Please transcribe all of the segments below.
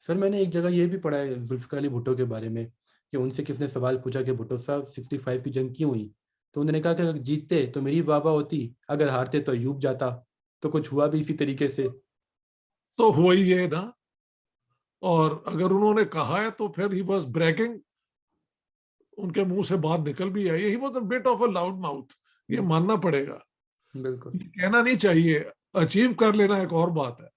Sir मैंने एक जगह ये भी पढ़ा है जुल्फ़िकार अली भुट्टो के बारे में कि उनसे किसने सवाल पूछा कि भुट्टो साहब 65 की जंग क्यों हुई। तो उन्होंने कहा कि अगर जीतते तो मेरी वाह होती, अगर हारते तो अयूब जाता। तो कुछ हुआ भी इसी तरीके से। तो हुआ ही है ना। और अगर उन्होंने कहा है तो फिर ही वॉज ब्रेकिंग, उनके मुंह से बात निकल भी आई, he was a bit of a loud mouth, ये मानना पड़ेगा। बिल्कुल। ये कहना नहीं चाहिए, अचीव कर लेना एक और बात है,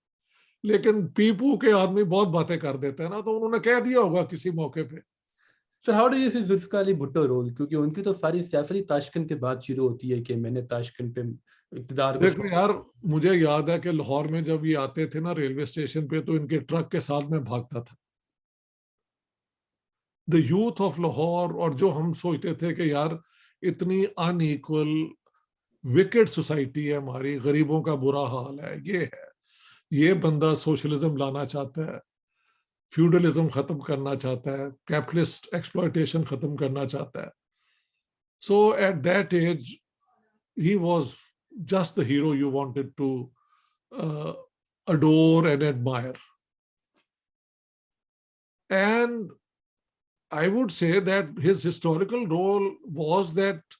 लेकिन पीपू के आदमी बहुत बातें कर देते हैं ना, तो उन्होंने कह दिया होगा किसी मौके पे। Sir how do you see Zulfikar Ali Bhutto role, क्योंकि उनकी तो सारी सियासत ताशकंद के बाद शुरू होती है कि मैंने ताशकंद पे इक़्तिदार को देखो छोड़ा। यार, मुझे याद है कि लाहौर में जब ये आते थे ना रेलवे स्टेशन पे, तो इनके ट्रक के साथ में भागता था। द यूथ ऑफ लाहौर, और जो हम सोचते थे कि यार इतनी अनइक्वल विकेट सोसाइटी है हमारी, गरीबों का बुरा हाल है, ये बंदा सोशलिज्म लाना चाहता है, फ्यूडलिज्म खत्म करना चाहता है, कैपिटलिस्ट एक्सप्लॉयटेशन खत्म करना चाहता है। So at that age he was just the hero you wanted to uh, adore and admire. And I would say that his historical role was that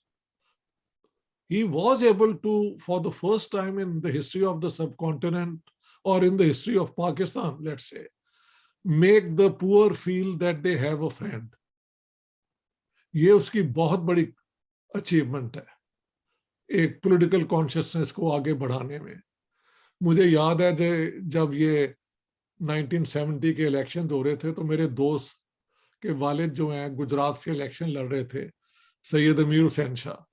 he was able to, for the first time in the history of the subcontinent or in the history of Pakistan, let's say, make the poor feel that they have a friend. ये उसकी बहुत बड़ी achievement है एक political consciousness को आगे बढ़ाने में। मुझे याद है जब ये 1970 के इलेक्शन हो रहे थे, तो मेरे दोस्त के वालिद जो हैं गुजरात से इलेक्शन लड़ रहे थे, सैयद अमीर हुसैन शाह।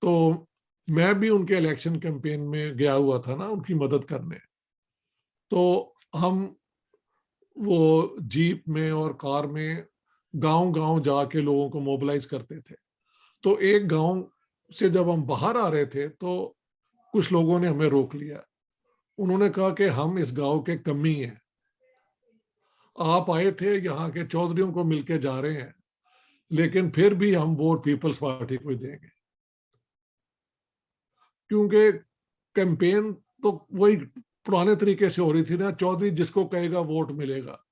तो मैं भी उनके इलेक्शन कैंपेन में गया हुआ था ना उनकी मदद करने। तो हम वो जीप में और कार में गांव गांव जाके लोगों को मोबिलाइज करते थे। तो एक गांव से जब हम बाहर आ रहे थे, तो कुछ लोगों ने हमें रोक लिया। उन्होंने कहा कि हम इस गांव के कमी हैं, आप आए थे यहाँ के चौधरियों को मिलके जा रहे हैं, लेकिन फिर भी हम वोट पीपल्स पार्टी को देंगे, क्योंकि कैंपेन तो वही पुराने तरीके से हो रही थी ना, चौधरी जिसको कहेगा वोट मिलेगा।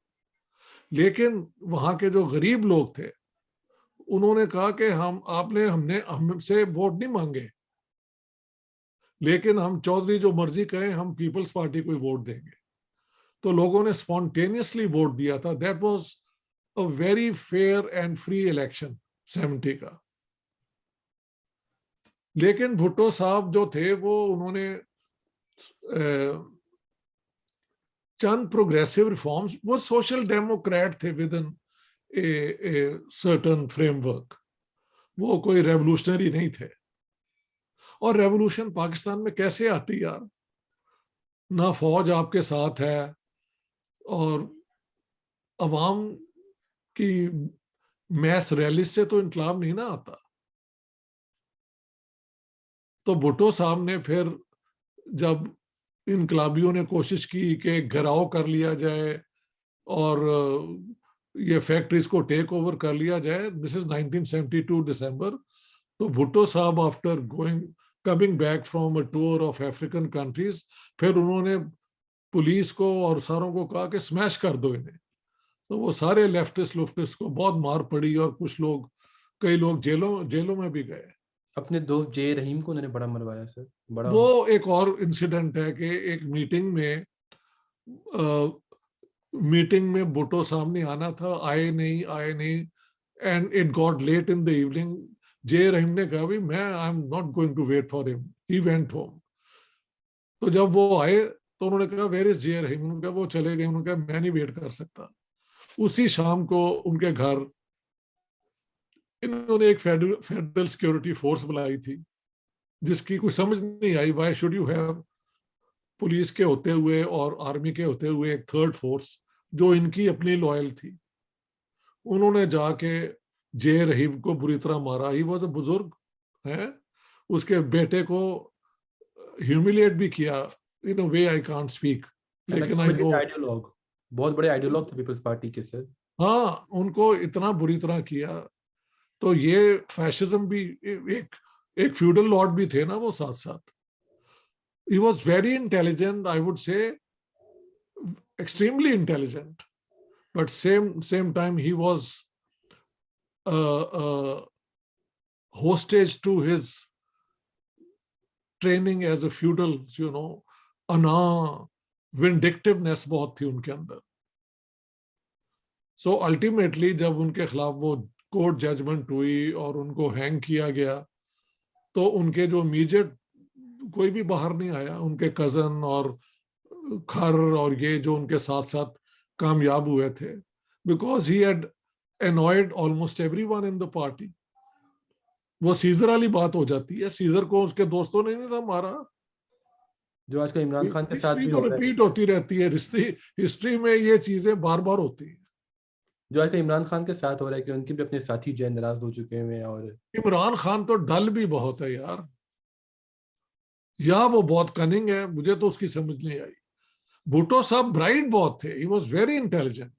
लेकिन वहां के जो गरीब लोग थे, उन्होंने कहा कि हमने हमसे वोट नहीं मांगे, लेकिन हम चौधरी जो मर्जी कहें हम पीपल्स पार्टी को वोट देंगे। तो लोगों ने स्पॉन्टेनियसली वोट दिया था। That was a very fair and free election 70 का। लेकिन भुट्टो साहब जो थे वो उन्होंने चंद प्रोग्रेसिव रिफॉर्म्स, वो सोशल डेमोक्रेट थे with in a certain framework, वो कोई रेवोल्यूशनरी नहीं थे। और रेवोल्यूशन पाकिस्तान में कैसे आती यार, ना फौज आपके साथ है और अवाम की मैस रैली से तो इनकलाब नहीं ना आता। तो भुट्टो साहब ने फिर जब इनकलाबियों ने कोशिश की कि घेराव कर लिया जाए और ये फैक्ट्रीज को टेक ओवर कर लिया जाए, दिस इज 1972 दिसंबर। तो भुट्टो साहब after coming back from a tour of African countries, फिर उन्होंने पुलिस को और सारों को कहा कि स्मैश कर दो इन्हें। तो वो सारे लेफ्टिस्ट लुफ्टिस्ट को बहुत मार पड़ी और कई लोग जेलों जेलों में भी गए। अपने दोस्त जे रहीम को उन्होंने बड़ा मरवाया सर, बड़ा। वो एक और इंसिडेंट है कि एक मीटिंग में भुट्टो सामने आना था, आए नहीं, and it got late in the evening. J Rahim ने कहा भी मैं I am not going to wait for him, he went home. तो जब वो आए तो उन्होंने कहा वेयर इज जे रहीम, उन्होंने कहा वो चले गए। उन्होंने कहा मैं नहीं वेट कर सकता। उसी शाम को उनके घर इन्होंने एक फेडरल सिक्योरिटी फोर्स बुलाई थी, जिसकी कुछ समझ नहीं आई, why should you have police के होते हुए और आर्मी के होते हुए एक थर्ड फोर्स जो इनकी अपनी लॉयल थी। उन्होंने जाके जे रहीम को बुरी तरह मारा। ही वॉज अ बुजुर्ग है, उसके बेटे को ह्यूमिलिएट भी किया इन अ वे आई कांट स्पीक, लेकिन आई नो। आइडियोलॉग, बहुत बड़े आइडियोलॉग थे पीपल्स पार्टी के सर। हाँ, उनको इतना बुरी तरह किया। तो ये फैशिज्म भी, एक एक फ्यूडल लॉर्ड भी थे ना वो साथ साथ। ही was very intelligent, I would say extremely intelligent. but same time he was uh, hostage to his training as a feudal, अना विंडिक्टिवनेस बहुत थी उनके अंदर. सो अल्टीमेटली जब उनके खिलाफ वो कोर्ट जजमेंट हुई और उनको हैंग किया गया, तो उनके जो इमीडिएट कोई भी बाहर नहीं आया, उनके कजन और खर और ये जो उनके साथ साथ कामयाब हुए थे, because he had annoyed almost everyone in the party. वो सीजर वाली बात हो जाती है, सीजर को उसके दोस्तों ने नहीं था मारा, जो आजकल इमरान खान के साथ हिस्ट्री भी तो हो रहा है, रिपीट होती रहती है, हिस्ट्री में ये चीजें बार बार होती है. जो आजकल इमरान खान के साथ हो रहा है कि उनके भी अपने साथी जो है नाराज हो चुके हैं और इमरान खान तो डल भी बहुत है यार, या वो बहुत कनिंग है, मुझे तो उसकी समझ नहीं आई. भुट्टो साहब ब्राइट बहुत थे, he was very intelligent.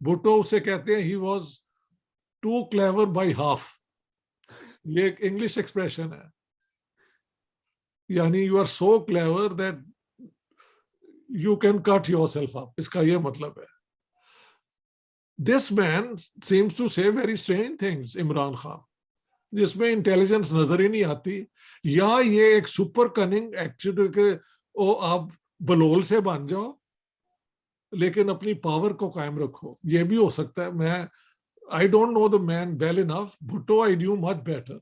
Bhutto उसे कहते हैं he was too clever by half, ये एक इंग्लिश एक्सप्रेशन है, यानी you are so clever that you can cut yourself up, इसका ये मतलब है. This man seems to say very strange things, Imran Khan, जिसमें इंटेलिजेंस नजर ही नहीं आती, या ये एक सुपर कनिंग एक्चुअली के ओ आप बलोल से बन जाओ लेकिन अपनी पावर को कायम रखो, ये भी हो सकता है. मैं I don't know the man well enough. Bhutto I knew much better.